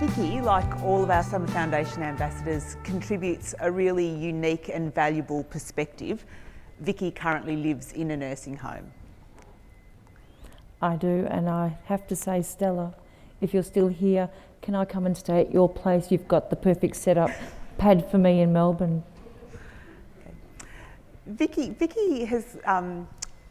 Vicki, like all of our Summer Foundation ambassadors, contributes a really unique and valuable perspective. Vicki currently lives in a nursing home. I do, and I have to say, Stella, if you're still here, can I come and stay at your place? You've got the perfect setup pad for me in Melbourne. Okay. Vicki has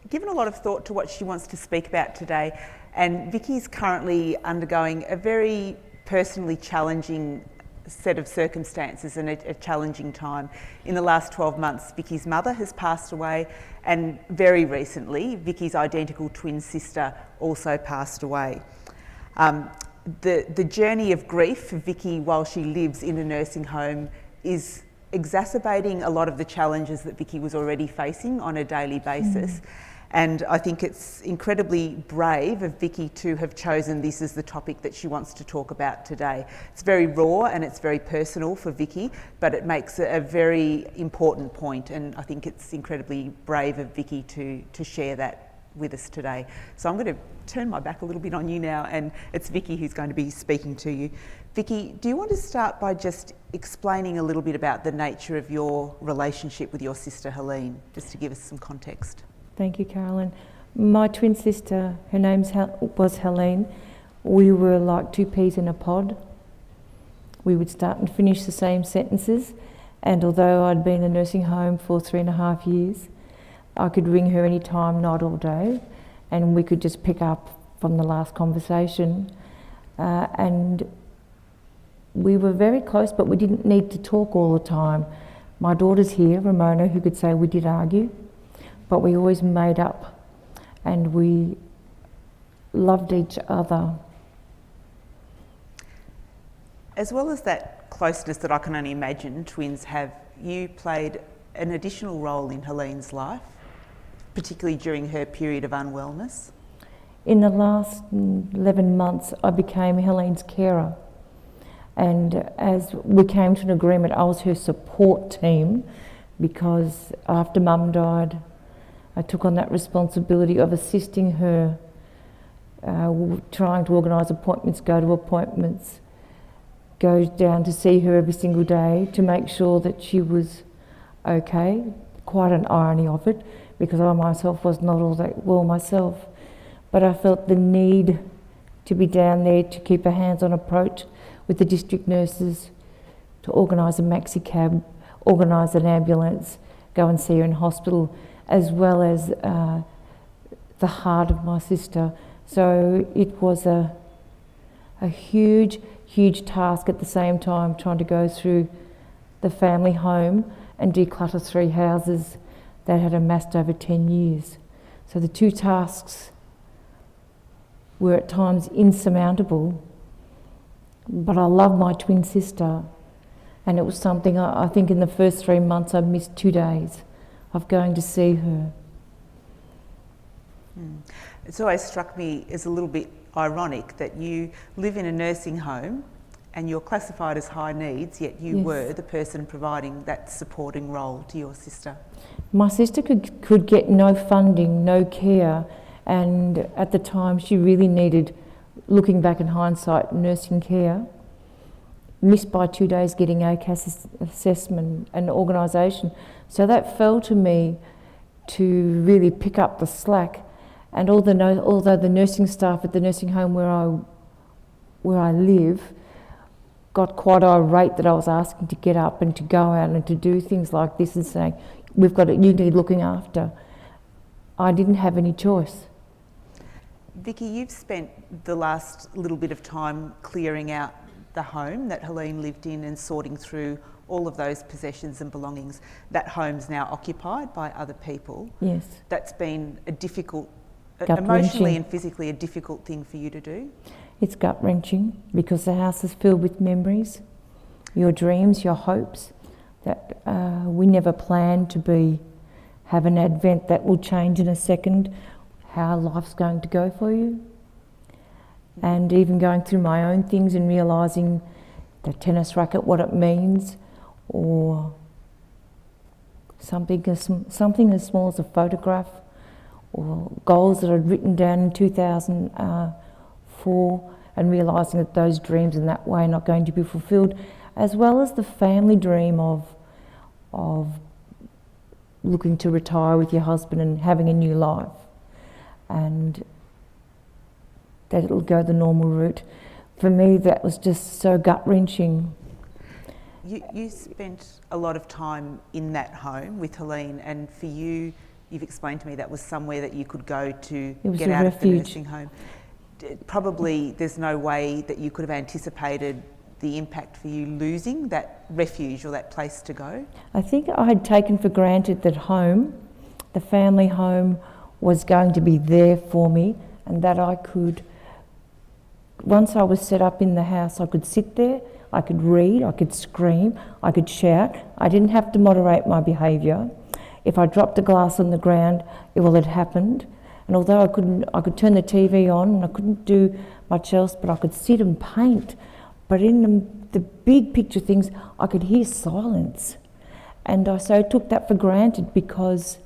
given a lot of thought to what she wants to speak about today, and Vicki's currently undergoing a very personally challenging set of circumstances and a challenging time. In the last 12 months, Vicki's mother has passed away, and very recently, Vicki's identical twin sister also passed away. The journey of grief for Vicki while she lives in a nursing home is exacerbating a lot of the challenges that Vicki was already facing on a daily basis. And I think it's incredibly brave of Vicki to have chosen this as the topic that she wants to talk about today. It's very raw and it's very personal for Vicki, but it makes a very important point, and I think it's incredibly brave of Vicki to share that with us today. So I'm going to turn my back a little bit on you now, and it's Vicki who's going to be speaking to you. Vicki, do you want to start by just explaining a little bit about the nature of your relationship with your sister Helene, just to give us some context? Thank you, Carolyn. My twin sister, her name was Helene. We were like two peas in a pod. We would start and finish the same sentences, and although I'd been in a nursing home for 3.5 years, I could ring her any time, night or day, and we could just pick up from the last conversation. And we were very close, but we didn't need to talk all the time. My daughter's here, Ramona, who could say we did argue, but we always made up, and we loved each other. As well as that closeness that I can only imagine twins have, you played an additional role in Helene's life, particularly during her period of unwellness. In the last 11 months, I became Helene's carer. And as we came to an agreement, I was her support team, because after Mum died, I took on that responsibility of assisting her, trying to organise appointments, go to appointments, go down to see her every single day to make sure that she was okay. Quite an irony of it, because I myself was not all that well myself. But I felt the need to be down there to keep a hands-on approach with the district nurses, to organise a maxi cab, organise an ambulance, go and see her in hospital, as well as the heart of my sister. So it was a huge, huge task at the same time, trying to go through the family home and declutter 3 houses that had amassed over 10 years. So the 2 tasks were at times insurmountable, but I love my twin sister, and it was something I think in the first 3 months I missed 2 days of going to see her. It's always struck me as a little bit ironic that you live in a nursing home and you're classified as high needs, yet you were the person providing that supporting role to your sister. My sister could get no funding, no care, and at the time she really needed, looking back in hindsight, nursing care. Missed by 2 days getting ACAS assessment and organisation. So that fell to me to really pick up the slack. And although the nursing staff at the nursing home where I live got quite irate that I was asking to get up and to go out and to do things like this and saying, you need looking after, I didn't have any choice. Vicki, you've spent the last little bit of time clearing out the home that Helene lived in and sorting through all of those possessions and belongings. That home's now occupied by other people. Yes. That's been a difficult, Gut-wrenching. Emotionally and physically a difficult thing for you to do. It's gut-wrenching, because the house is filled with memories, your dreams, your hopes, that we never planned to have an advent that will change in a second, how life's going to go for you. And even going through my own things and realising the tennis racket, what it means, or something as small as a photograph, or goals that I'd written down in 2004 and realising that those dreams in that way are not going to be fulfilled, as well as the family dream of looking to retire with your husband and having a new life, and that it'll go the normal route. For me, that was just so gut-wrenching. You spent a lot of time in that home with Helene, and for you, you've explained to me that was somewhere that you could go to get out of the nursing home. Probably there's no way that you could have anticipated the impact for you losing that refuge or that place to go? I think I had taken for granted that home, the family home, was going to be there for me, and that I could, once I was set up in the house, I could sit there, I could read, I could scream, I could shout. I didn't have to moderate my behaviour. If I dropped a glass on the ground, it had happened. And although I could turn the TV on and I couldn't do much else, but I could sit and paint. But in the big picture things, I could hear silence. And I so took that for granted, because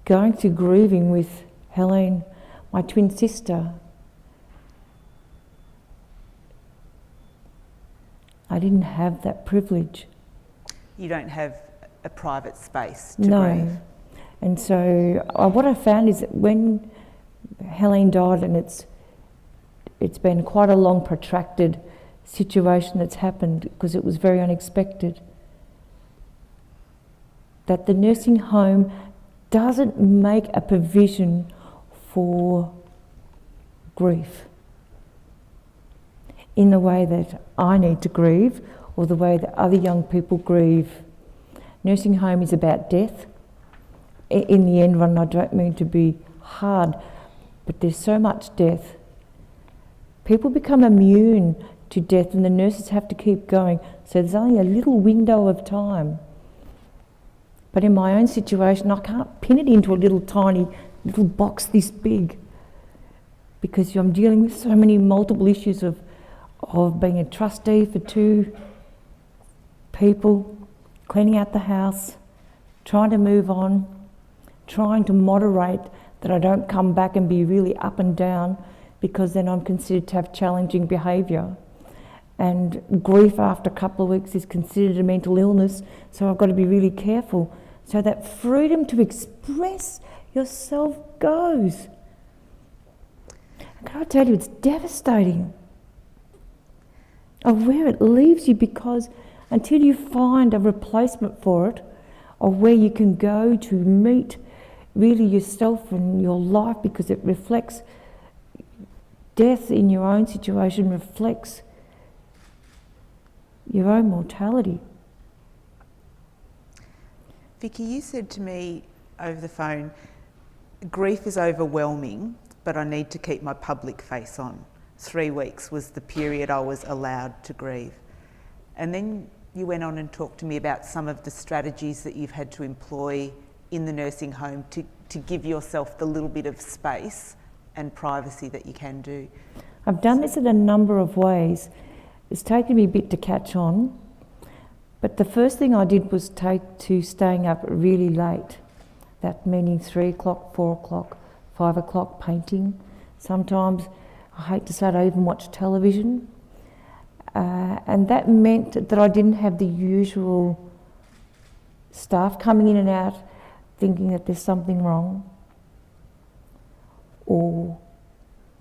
going through grieving with Helene, my twin sister, I didn't have that privilege. You don't have a private space to grieve? And so what I found is that when Helene died, and it's been quite a long, protracted situation that's happened because it was very unexpected, that the nursing home doesn't make a provision for grief in the way that I need to grieve or the way that other young people grieve. Nursing home is about death. In the end run, I don't mean to be hard, but there's so much death. People become immune to death, and the nurses have to keep going, so there's only a little window of time. But in my own situation, I can't pin it into a little tiny little box this big, because I'm dealing with so many multiple issues of being a trustee for 2 people, cleaning out the house, trying to move on, trying to moderate that I don't come back and be really up and down, because then I'm considered to have challenging behaviour. And grief after a couple of weeks is considered a mental illness, so I've got to be really careful. So that freedom to express yourself goes. And can I tell you, it's devastating of where it leaves you, because until you find a replacement for it, or where you can go to meet really yourself and your life, because it reflects death in your own situation, reflects your own mortality. Vicki, you said to me over the phone, grief is overwhelming, but I need to keep my public face on. 3 weeks was the period I was allowed to grieve. And then you went on and talked to me about some of the strategies that you've had to employ in the nursing home to give yourself the little bit of space and privacy that you can do. I've done this in a number of ways. It's taken me a bit to catch on, but the first thing I did was take to staying up really late. That meaning 3 o'clock, 4 o'clock, 5 o'clock, painting. Sometimes, I hate to say it, I even watched television. And that meant that I didn't have the usual staff coming in and out thinking that there's something wrong, or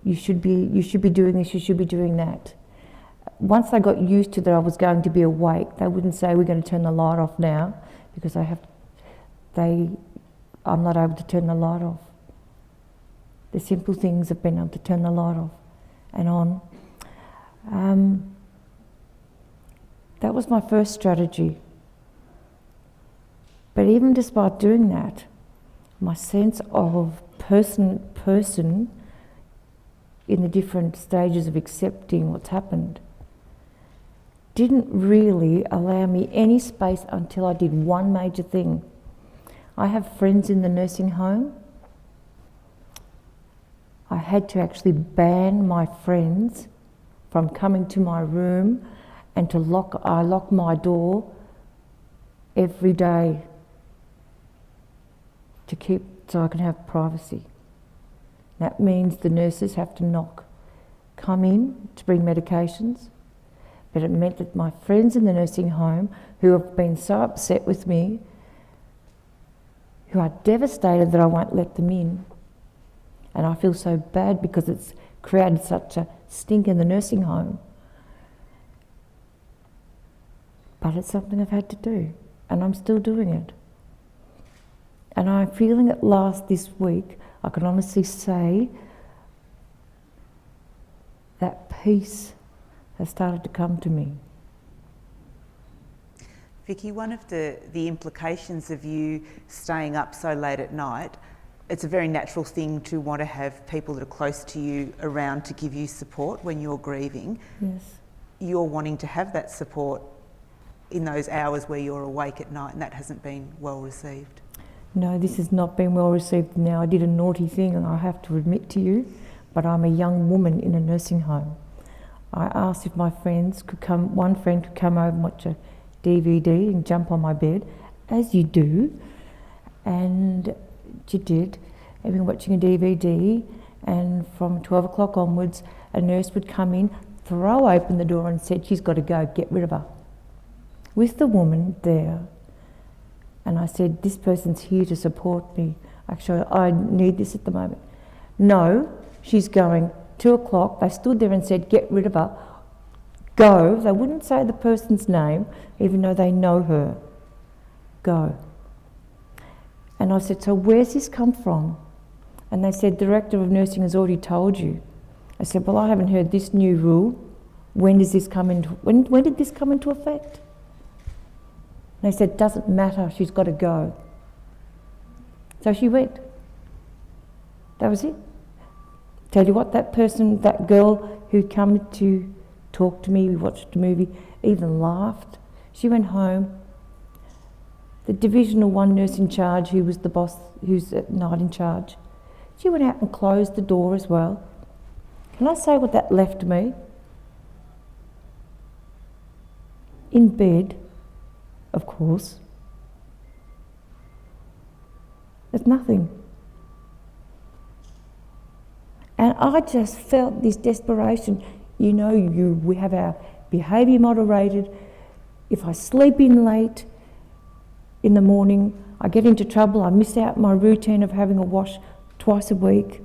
you should be doing this, you should be doing that. Once I got used to that I was going to be awake, they wouldn't say, we're going to turn the light off now, because I'm not able to turn the light off. The simple things of being able to turn the light off and on. That was my first strategy. But even despite doing that, my sense of person in the different stages of accepting what's happened didn't really allow me any space until I did one major thing. I have friends in the nursing home. I had to actually ban my friends from coming to my room, and I lock my door every day so I can have privacy. That means the nurses have to knock come in to bring medications, but it meant that my friends in the nursing home, who have been so upset with me, who are devastated that I won't let them in, and I feel so bad because it's created such a stink in the nursing home. But it's something I've had to do, and I'm still doing it. And I'm feeling at last this week, I can honestly say that peace has started to come to me. Vicki, one of the implications of you staying up so late at night, it's a very natural thing to want to have people that are close to you around to give you support when you're grieving. Yes. You're wanting to have that support in those hours where you're awake at night, and that hasn't been well received. No, this has not been well received now. I did a naughty thing, and I have to admit to you, but I'm a young woman in a nursing home. I asked if my friends could come, one friend could come over and watch a DVD and jump on my bed, as you do, and she did. And we were watching a DVD, and from 12 o'clock onwards, a nurse would come in, throw open the door and said, she's got to go, get rid of her. With the woman there, and I said, this person's here to support me. Actually, I need this at the moment. No, she's going. 2 o'clock, they stood there and said, get rid of her. Go. They wouldn't say the person's name, even though they know her. Go. And I said, so where's this come from? And they said, the Director of Nursing has already told you. I said, well, I haven't heard this new rule. When does this come into, when did this come into effect? They said, doesn't matter, she's got to go. So she went. That was it. Tell you what, that person, that girl who'd come to talk to me, we watched a movie, even laughed. She went home. The Divisional 1 nurse in charge, who was the boss, who's at night in charge, she went out and closed the door as well. Can I say what that left me? In bed, of course. There's nothing. And I just felt this desperation. You know, we have our behaviour moderated. If I sleep in late in the morning, I get into trouble. I miss out my routine of having a wash twice a week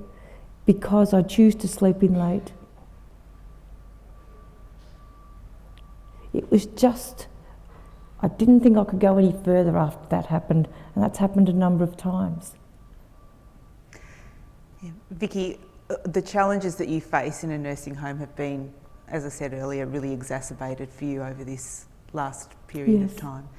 because I choose to sleep in late. It was just, I didn't think I could go any further after that happened, and that's happened a number of times. Yeah. Vicki, the challenges that you face in a nursing home have been, as I said earlier, really exacerbated for you over this last period of time.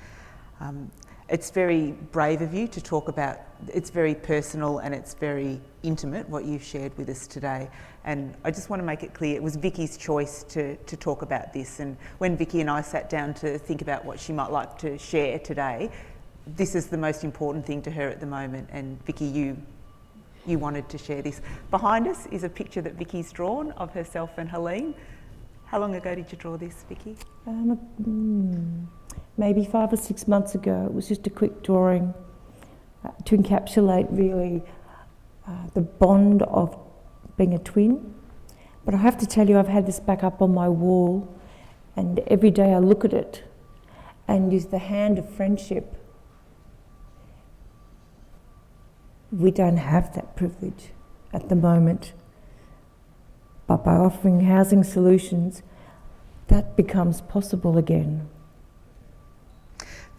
It's very brave of you to talk about, it's very personal and it's very intimate what you've shared with us today. And I just want to make it clear, it was Vicki's choice to talk about this. And when Vicki and I sat down to think about what she might like to share today, this is the most important thing to her at the moment. And Vicki, you wanted to share this. Behind us is a picture that Vicki's drawn of herself and Helene. How long ago did you draw this, Vicki? Maybe 5 or 6 months ago. It was just a quick drawing to encapsulate really the bond of being a twin. But I have to tell you, I've had this back up on my wall, and every day I look at it and use the hand of friendship. We don't have that privilege at the moment. But by offering housing solutions, that becomes possible again.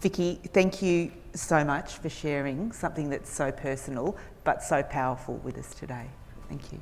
Vicki, thank you so much for sharing something that's so personal but so powerful with us today. Thank you.